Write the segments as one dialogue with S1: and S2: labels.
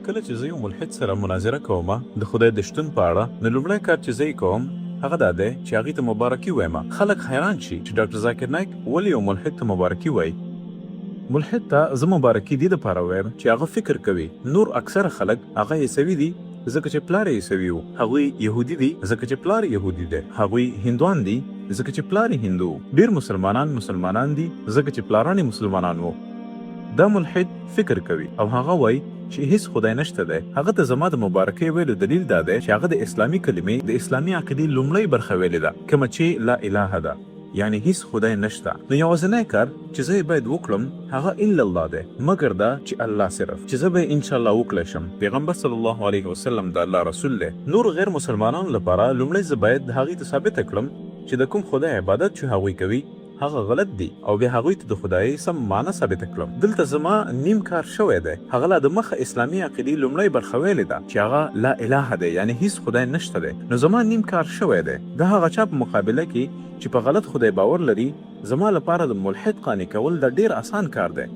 S1: کله چې زه یو ملحد سره مناظره کوم د خدای د شتون په اړه، نو لومړی کار چې زه کوم هغه دا دی چې هغې ته مبارکي وایم. خلک حیران شي چې ډاکټر ذاکر نایک ولې یو ملحد ته مبارکي وایي. ملحد ته زه مبارکي دې دپاره وایم چې هغه فکر کوي. نور اکثره خلک هغه عیسوي دي ځکه چې پلار یې عیسوي و، هغوی یهودي دي ځکه چې پلار یهودي دی، هغوی هندوان دي ځکه چې پلار یې هندو. ډېر مسلمانان دي ځکه چې پلاران یې مسلمانان وو. دا ملحد فکر کوي او هغه وایي چې هیڅ خدای نشته دی. هغه ته زما د مبارکۍ ویلو دلیل دا دی چې هغه د اسلامي کلمې د اسلامي عقیدې لومړۍ برخه ویلې ده، کومه چې لا اله ده، یعنی هیڅ خدای نشته. نو یوازینی کار چې زه باید وکړم هغه الا الله دی، مګر دا چې الله صرف چې زه به ان شاء الله وکړی شم. پیغمبر صلی الله علیه وسلم د الله رسول دی. نور غیر مسلمانانو لپاره لومړی زه باید هغې ته ثابته کړم چې د کوم خدای عبادت چې هغوی کوي هغه غلط دی او بیا هغوی ته د خدای سم معنی ثابته کړم. دلته زما نیم کار شوی دی. هغه لا د مخه اسلامي عقیدې لومړۍ برخه ویلې ده چې هغه لا اله دی، یعنی هیڅ خدای نشته دی. نو زما نیم کار شوی دی. د هغه چا په مقابله کې چې په غلط خدای باور لري، زما لپاره د ملحد قانع کول د ډیر آسان کار دی.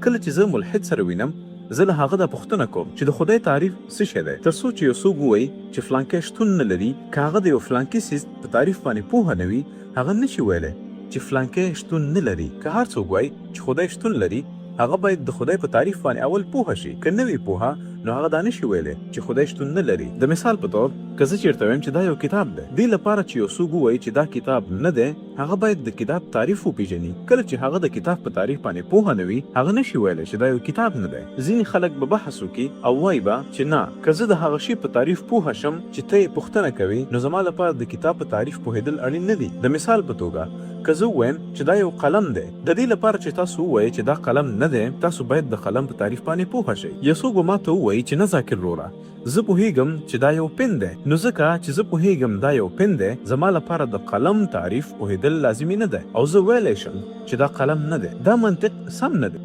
S1: کله چې زه ملحد سره وینم، زه له هغه دا پوښتنه کوم چې د خدای تعریف څه شی دی، تر څو چې یو څوک ووایي چې فلانکی شتون نه لري. که هغه د یو فلانکي څیز په تعریف باندې پوهه نه وي، هغه نشي ویلی چې فلانکی شتون نه لري. که هر څوک وایي چې خدای شتون لري، هغه باید د خدای په تعریف باندې اول پوهه شي. که نه وي پوهه، نو هغه دا نشي ویلی چې خدای شتون نه لري. د مثال په طور که زه چېرته وایم چې دا یو کتاب دی، دې لپاره چې یو څوک ووایي چې دا کتاب نه دی، هغه باید د کتاب تعریف وپېژني. کله چې هغه د کتاب په تعریف باندې پوهه نه وي، هغه نشي ویلی چې دا یو کتاب نه دی. ځینې خلک به بحث وکړي او وایي به چې نه، که زه د هغه شي په تعریف پوهه شم چې ته یې پوښتنه کوي، نو زما لپاره د کتاب په تعریف پوهېدل اړین نه دي. د مثال په توګه که زه ووایم چې دا یو قلم دی، د دې لپاره چې تاسو ووایئ چې دا قلم نه دی، تاسو باید د قلم په تعریف باندې پوهه شئ. یو څوک به ماته ووایي چې نه ذاکر وروره، زه پوهېږم چې دا یو پن دی. نو ځکه چې زه پوهېږم دا یو پن دی، زما لپاره د قلم تعریف پوهېدل لازمي نه دی او زه ویلی شم چې دا قلم نه دی. دا منطق سم نه دی.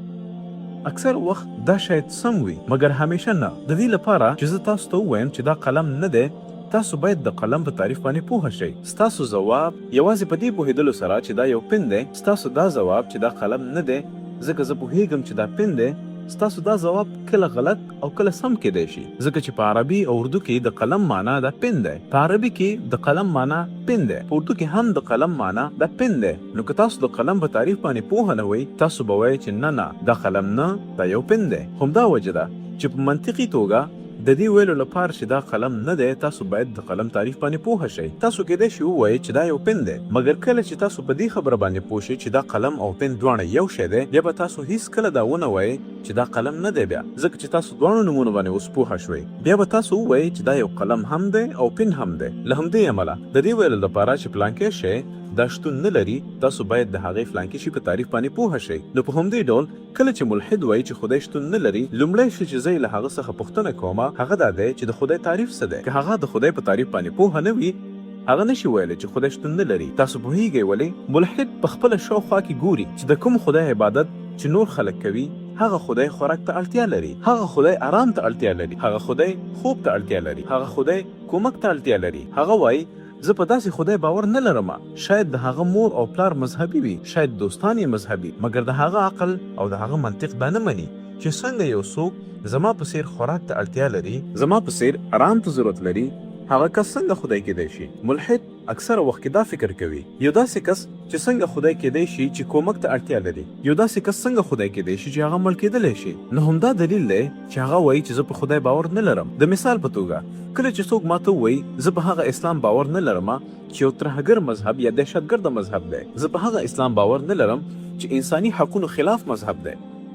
S1: اکثر وخت دا شاید سم وي، مګر همیشه نه. د دې لپاره چې زه تاسو ته ووایم چې دا قلم نه دی، تاسو باید د قلم په تعریف باندې پوهه شئ. ستاسو ځواب یوازې په دې پوهېدلو سره چې دا یو پن دی، ستاسو دا ځواب چې دا قلم نه دی ځکه زه پوهېږم چې دا پن دی، ستاسو دا ځواب کله غلط او کله سم کېدی شي. ځکه چې په عربي او اردو کې د قلم معنا دا پن دی، په عربي کې د قلم معنا پن دی، په اردو کې هم د قلم معنا دا پن دی. نو که تاسو د قلم په تعریف باندې پوهه نه وئ، تاسو به وایئ چې نه دا قلم نه، دا یو پن دی. همدا وجه ده چې په منطقي توګه د دې ویلو لپاره چې دا قلم نه دی، تاسو باید د قلم تعریف باندې پوهه شئ. تاسو کېدای شي ووایئ چې دا یو پن دی، مګر کله چې تاسو په دې خبره باندې پوه شئ چې دا قلم او پن دواړه یو شی دی، بیا به تاسو هیڅکله دا ونه وایئ چې دا قلم نه دی، بیا ځکه چې تاسو دواړو نومونو باندې اوس پوهه شوئ. بیا به تاسو ووایئ چې دا یو قلم هم دی او پن هم دی. له همدې امله د دې ویلو لپاره چې پلانکی شی دا شتون نه لري، تاسو باید د هغې فلانکي شي په تعریف باندې پوهه شئ. نو په همدې ډول کله چې ملحد وایي چې خدای شتون نه لري، لومړی شی چې زه له هغه څخه پوښتنه کوم هغه دا دی چې د خدای تعریف څه دی. که هغه د خدای په تعریف باندې پوهه نه وي، هغه نشي ویلی چې خدای شتون نه لري. تاسو پوهېږئ ولې؟ ملحد په خپله شاوخوا کې ګوري چې د کوم خدای عبادت چې نور خلک کوي، هغه خدای خوراک ته اړتیا لري، هغه خدای آرام ته اړتیا لري، هغه خدای خوب ته اړتیا لري، هغه خدای کومک ته اړتیا لري. هغه وایي زه په داسې خدای باور نه لرم. شاید د هغه مور او پلار مذهبي وي، شاید دوستان یې مذهبي، مګر د هغه عقل او د هغه منطق به نه مني چې څنګه یو څوک زما په څیر خوراک ته اړتیا لري، زما په څیر آرام ته ضرورت لري، هغه کس څنګه خدای کېدی شي؟ ملحد اکثره وخت کې دا فکر کوي، یو داسې کس چې څنګه خدای کېدی شي چې کومک ته اړتیا لري، یو داسې کس څنګه خدای کېدی شي چې هغه مړ کېدلی شي. نو همدا دلیل دی چې هغه وایي چې زه په خدای باور نه لرم. د مثال په توګه کله چې څوک ماته وایي زه په هغه اسلام باور نه لرم چې یو ترهګر مذهب یا دهشتګرده مذهب دی، زه په هغه اسلام باور نه لرم چې انساني حقونو خلاف مذهب دی،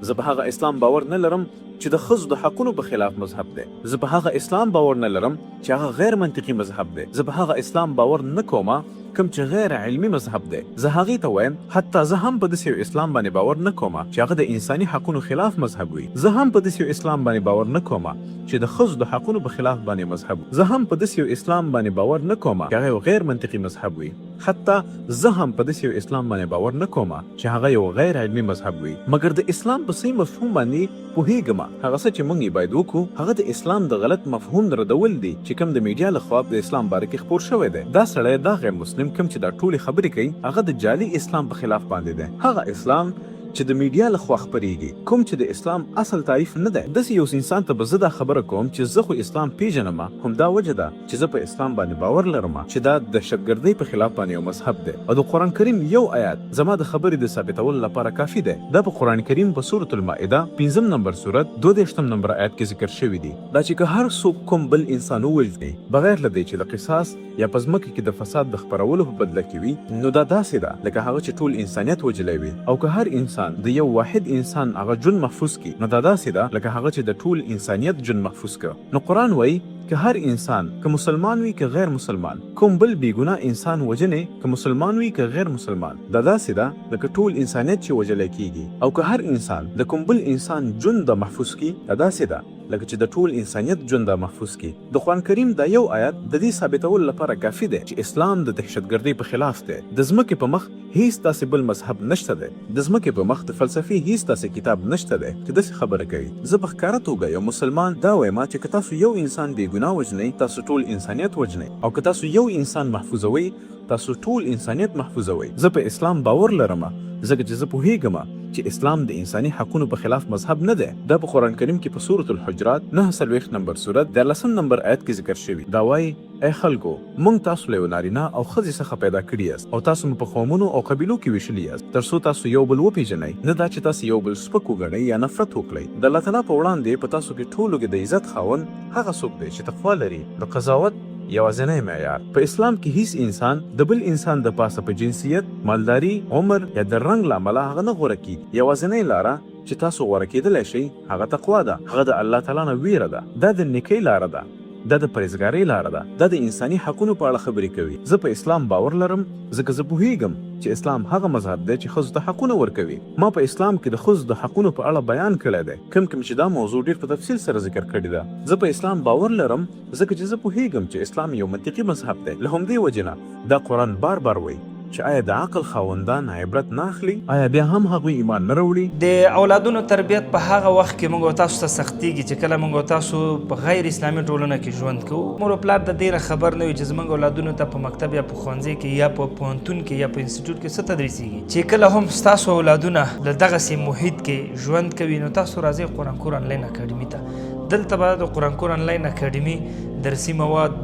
S1: زه په هغه اسلام باور نه لرم چې د ښځو د حقونو په خلاف مذهب دی، زه په هغه اسلام باور نه لرم چې هغه غیر منطقي مذهب دی، زه په هغه اسلام باور نه کوم کوم چې غیر علمي مذهب دی. زه هغې ته وایم حتی زه هم په داسې یو اسلام باندې باور نه کوم چې هغه د انساني حقونو خلاف مذهب وي، زه هم په داسې یو اسلام باندې باور نه کوم چې د ښځو د حقونو په خلاف باندې مذهب، زه هم په داسې یو اسلام باندې باور نه کوم چې هغه یو غیر منطقي مذهب وي، حتی زه هم په داسې یو اسلام باندې باور نه کوم چې هغه یو غیر علمي مذهب وي. مګر د اسلام په صحیح مفهوم باندې پوهېږم. هغه څه چې موږ یې باید وکړو هغه د اسلام د غلط مفهوم ردول دي چې کوم د میډیا لخوا د اسلام باره کې خپور شوی دی. دا سړی دا غیر مسلم کوم چې دا ټولې خبرې کوي، هغه د جعلي اسلام په خلاف باندې دی. هغه اسلام چې د میډیا لخوا خپریږي کوم چې د اسلام اصل تعریف نه دی. داسې یو انسان ته به زه دا خبره کوم چې زه خو اسلام پیژنم، همدا وجه ده چې زه په اسلام باندې باور لرم چې دا د دهشتګردۍ په خلاف باندې یو مذهب دی او د قرآن کریم یو آیات زما د خبرې د ثابتولو لپاره کافي دی. دا په قرآن کریم په سورة المائده 5 نمبر سورت 22 نمبر آیات کې ذکر شوی دی دا چې که هر څوک کوم بل انسان ووژني بغیر له دې چې د قصاص یا په ځمکه کې د فساد د خپرولو په بدله کې وي، نو دا داسې ده لکه هغه چې ټول انسانیت وجلی وي. او که هر انسان د یو واحد انسان هغه ژوند محفوظ کړي، نو دا داسې ده لکه هغه چې د ټول انسانیت ژوند محفوظ کړه. نو قرآن وایي که هر انسان که مسلمان وي که غیر مسلمان کوم بل بیګناه انسان وجنې، که مسلمان وي که غیر مسلمان، دا داسې ده لکه ټول انسانیت چې وجلی کیږي. او که هر انسان د کوم بل انسان ژوند د محفوظ کړي، دا داسې ده لکه چې د ټول انسانیت ژوند د محفوظ کړي. د قرآن کریم دا یو آیات د دې ثابتولو لپاره کافي دی چې اسلام د دهشتګردۍ په خلاف دی. د ځمکې په مخ هیڅ داسې بل مذهب نشته دی، د ځمکې په مخ د فلسفې هیڅ داسې کتاب نشته دی چې داسې خبره کوي. زه په ښکاره توګه یو مسلمان دا وایم چې که تاسو یو انسان بېګناه وژنئ، تاسو ټول انسانیت وژنئ، او که تاسو یو انسان محفوظوئ، تاسو ټول انسانیت محفوظوئ. زه په اسلام باور لرم ځکه چې زه پوهیږم چې اسلام د انساني حقونو په خلاف مذهب نه دی. دا په قرآن کریم کې په سورة الحجرات 9 نمبر سورت 13 نمبر آیت کې ذکر شوی. دا وایي ای خلکو موږ تاسو له یو نارینه او ښځې څخه پیدا کړي یاست او تاسو مو په قومونو او قبیلو کې ویشلي یاست تر څو تاسو یو بل وپیژنئ، نه دا چې تاسو یو بل سپک وګڼئ یا نفرت وکړئ. د الله تعالی په وړاندې په تاسو کې ټولو کې د عزت خاوند هغه څوک دی چې تقوا لري. د قضاوت یوازینی معیار په اسلام کې هیڅ انسان د بل انسان د پاسه په جنسیت، مالداري، عمر یا د رنګ له امله هغه نه غوره کیږي. یوازینی لاره چې تاسو غوره کېدلی شئ هغه تقوا ده، هغه د الله تعالی نه ویره ده، دا د نیکۍ لاره ده، دا د پرهیزګارۍ لاره ده، دا د انساني حقونو په اړه خبرې کوي. زه په اسلام باور لرم ځکه زه پوهیږم چې اسلام هغه مذهب دی چې ښځو ته حقونه ورکوي. ما په اسلام کې د ښځو د حقونو په اړه بیان کړی دی، کوم چې دا موضوع ډیر په تفصیل سره ذکر کړې ده. زه په اسلام باور لرم ځکه چې زه پوهیږم چې اسلام یو منطقي مذهب دی. له همدې وجې نه دا قرآن بار بار وایي چې آیا د عقل خاوندان عبرت نه اخلي؟ آیا بیا هم هغوی ایمان نه راوړي؟
S2: د اولادونو تربیت په هغه وخت کې موږ تاسو ته سختیږي چې کله موږ تاسو په غیر اسلامي ټولنه کې ژوند کوو. مور او پلار د دې نه خبر نه وي چې زموږ اولادونو ته په مکتب یا په ښوونځي کې یا په پوهنتون کې یا په انسټیټیوټ کې څه تدریسیږي. چې کله هم ستاسو اولادونه له دغسې محیط کې ژوند کوي، نو تاسو راځئ قرآن کور آنلاین اکاډمي ته. دلته به د قرآن کور آنلاین اکاډمي درسي مواد،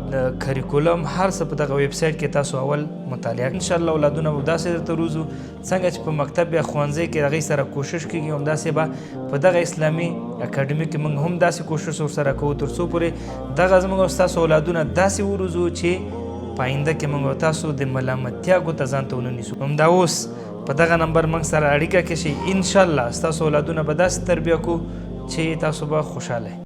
S2: کریکولم، هر څه په دغه ویب سایټ کې تاسو اول مطالعه. انشاءالله اولادونه به داسې درته روزو څنګه چې په مکتب یا ښوونځي کې هغوی سره کوشش کېږي، همداسې به په دغه اسلامي اکاډمي کې موږ هم داسې کوشش ورسره کوو تر څو پورې دغه زموږ او ستاسو اولادونه داسې وروزو چې په آینده کې موږ تاسو د ملامتیا ګوته ځان ته ونه نیسو. همدا اوس په دغه نمبر موږ سره اړیکه کې شئ، انشاءالله ستاسو اولادونه به داسې تربیه کوو چې تاسو به خوشحاله